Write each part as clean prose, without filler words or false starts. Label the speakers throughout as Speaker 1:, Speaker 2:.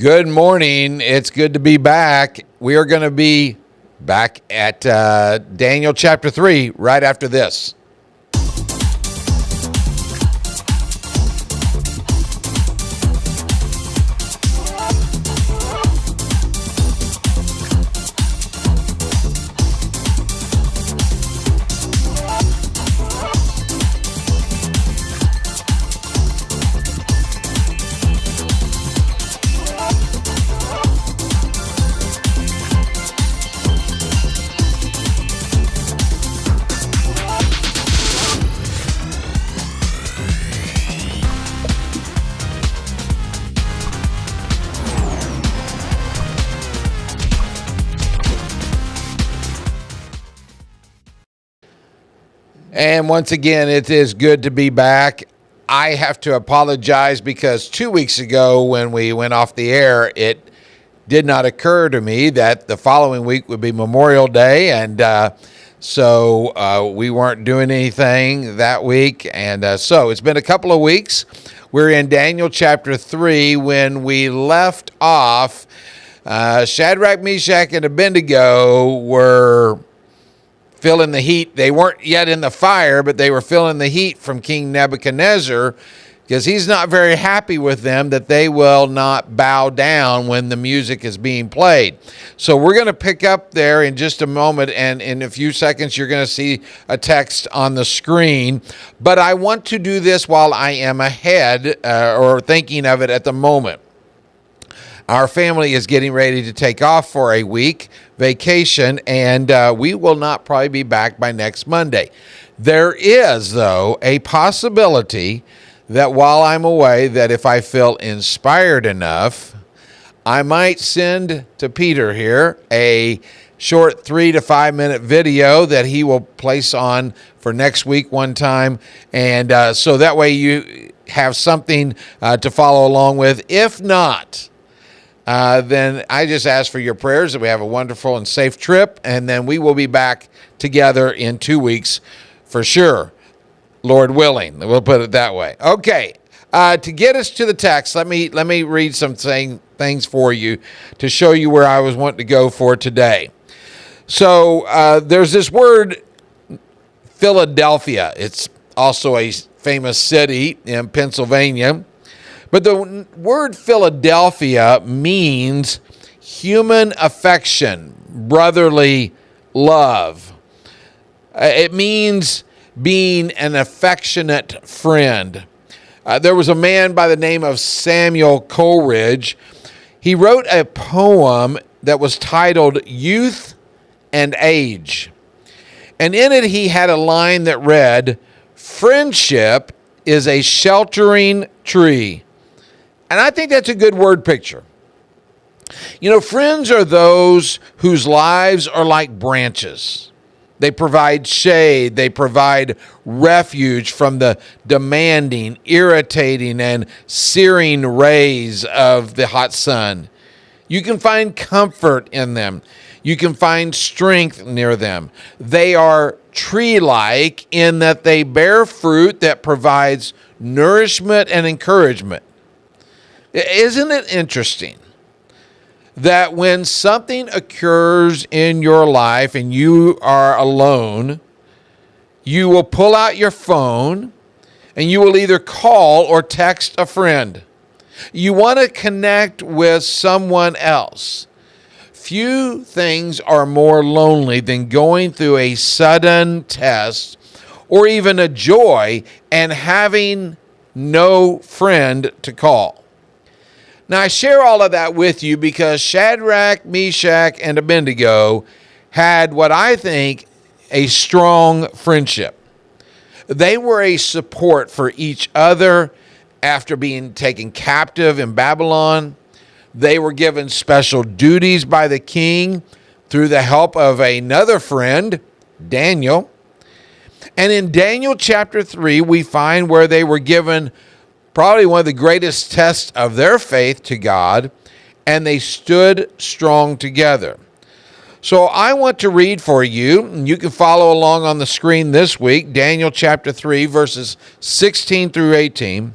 Speaker 1: Good morning. It's good to be back. We are going to be back at Daniel chapter 3 right after this. And once again, it is good to be back. I have to apologize because 2 weeks ago when we went off the air, it did not occur to me that the following week would be Memorial Day. And so we weren't doing anything that week. And so it's been a couple of weeks. We're in Daniel chapter 3 when we left off. Shadrach, Meshach, and Abednego were feeling the heat. They weren't yet in the fire, but they were feeling the heat from King Nebuchadnezzar because he's not very happy with them that they will not bow down when the music is being played. So we're going to pick up there in just a moment, and in a few seconds you're going to see a text on the screen. But I want to do this while I am ahead or thinking of it at the moment. Our family is getting ready to take off for a week vacation, and we will not probably be back by next Monday. There is, though, a possibility that while I'm away, that if I feel inspired enough, I might send to Peter here a short 3 to 5 minute video that he will place on for next week one time, and so that way you have something to follow along with. If not, then I just ask for your prayers that we have a wonderful and safe trip, and then we will be back together in 2 weeks for sure, Lord willing. We'll put it that way. Okay, to get us to the text, let me read some things for you to show you where I was wanting to go for today. So there's this word, Philadelphia. It's also a famous city in Pennsylvania. But the word Philadelphia means human affection, brotherly love. It means being an affectionate friend. There was a man by the name of Samuel Coleridge. He wrote a poem that was titled Youth and Age. And in it he had a line that read, "Friendship is a sheltering tree." And I think that's a good word picture. You know, friends are those whose lives are like branches. They provide shade. They provide refuge from the demanding, irritating, and searing rays of the hot sun. You can find comfort in them. You can find strength near them. They are tree-like in that they bear fruit that provides nourishment and encouragement. Isn't it interesting that when something occurs in your life and you are alone, you will pull out your phone and you will either call or text a friend. You want to connect with someone else. Few things are more lonely than going through a sudden test or even a joy and having no friend to call. Now, I share all of that with you because Shadrach, Meshach, and Abednego had what I think a strong friendship. They were a support for each other after being taken captive in Babylon. They were given special duties by the king through the help of another friend, Daniel. And in Daniel chapter 3, we find where they were given probably one of the greatest tests of their faith to God, and they stood strong together. So I want to read for you, and you can follow along on the screen this week, Daniel chapter 3, verses 16 through 18.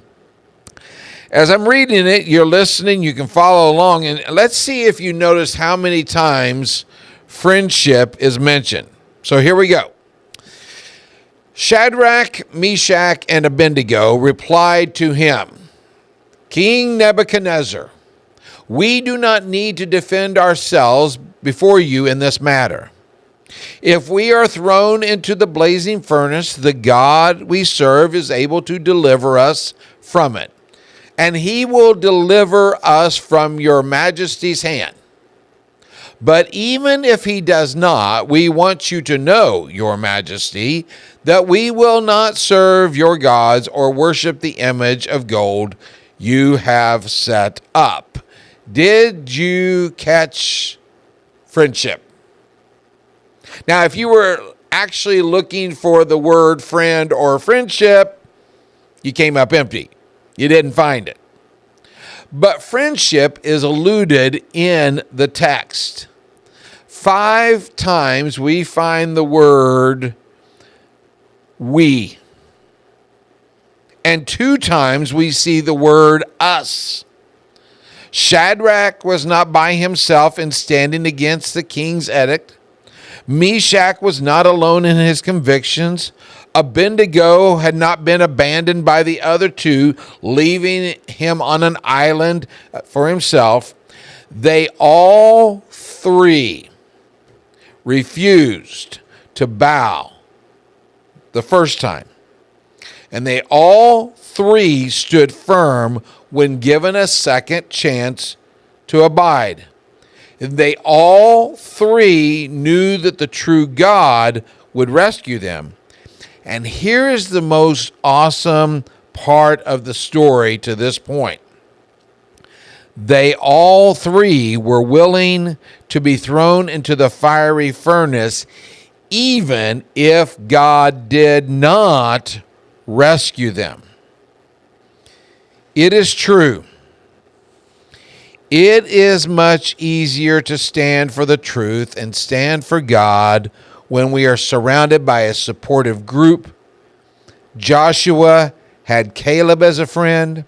Speaker 1: As I'm reading it, you're listening, you can follow along, and let's see if you notice how many times friendship is mentioned. So here we go. Shadrach, Meshach, and Abednego replied to him, King Nebuchadnezzar, we do not need to defend ourselves before you in this matter. If we are thrown into the blazing furnace, the God we serve is able to deliver us from it, and he will deliver us from your majesty's hand. But even if he does not, we want you to know, your majesty, that we will not serve your gods or worship the image of gold you have set up. Did you catch friendship? Now, if you were actually looking for the word friend or friendship, you came up empty. You didn't find it. But friendship is alluded in the text. 5 times we find the word we. And 2 times we see the word us. Shadrach was not by himself in standing against the king's edict. Meshach was not alone in his convictions. Abednego had not been abandoned by the other 2, leaving him on an island for himself. They all 3 refused to bow the first time. And they all 3 stood firm when given a second chance to abide. They all 3 knew that the true God would rescue them. And here is the most awesome part of the story to this point. They all 3 were willing to be thrown into the fiery furnace, even if God did not rescue them. It is true. It is much easier to stand for the truth and stand for God when we are surrounded by a supportive group. Joshua had Caleb as a friend.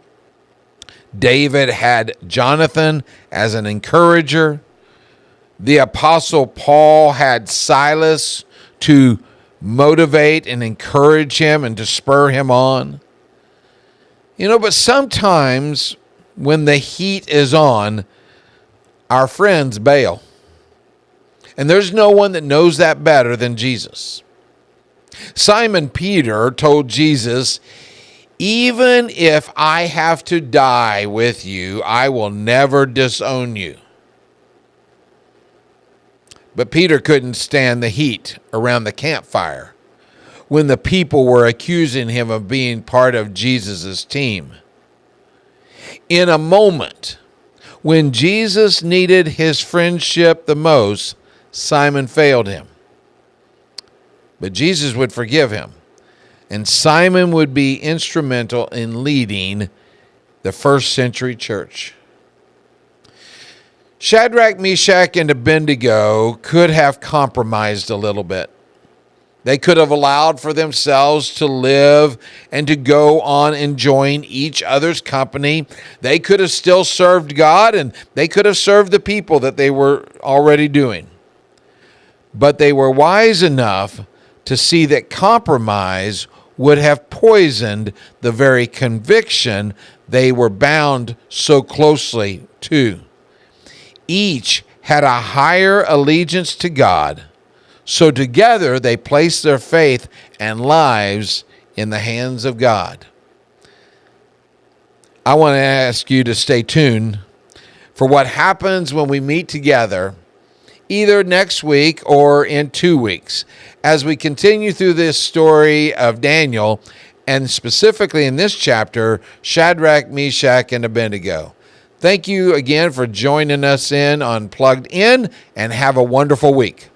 Speaker 1: David had Jonathan as an encourager. The Apostle Paul had Silas to motivate and encourage him and to spur him on. But sometimes when the heat is on, our friends bail. And there's no one that knows that better than Jesus. Simon Peter told Jesus, even if I have to die with you, I will never disown you. But Peter couldn't stand the heat around the campfire when the people were accusing him of being part of Jesus' team. In a moment when Jesus needed his friendship the most, Simon failed him. But Jesus would forgive him, and Simon would be instrumental in leading the first century church. Shadrach, Meshach, and Abednego could have compromised a little bit. They could have allowed for themselves to live and to go on enjoying each other's company. They could have still served God, and they could have served the people that they were already doing. But they were wise enough to see that compromise would have poisoned the very conviction they were bound so closely to. Each had a higher allegiance to God, so together they placed their faith and lives in the hands of God. I want to ask you to stay tuned for what happens when we meet together, either next week or in 2 weeks, as we continue through this story of Daniel, and specifically in this chapter, Shadrach, Meshach, and Abednego. Thank you again for joining us on Plugged In, and have a wonderful week.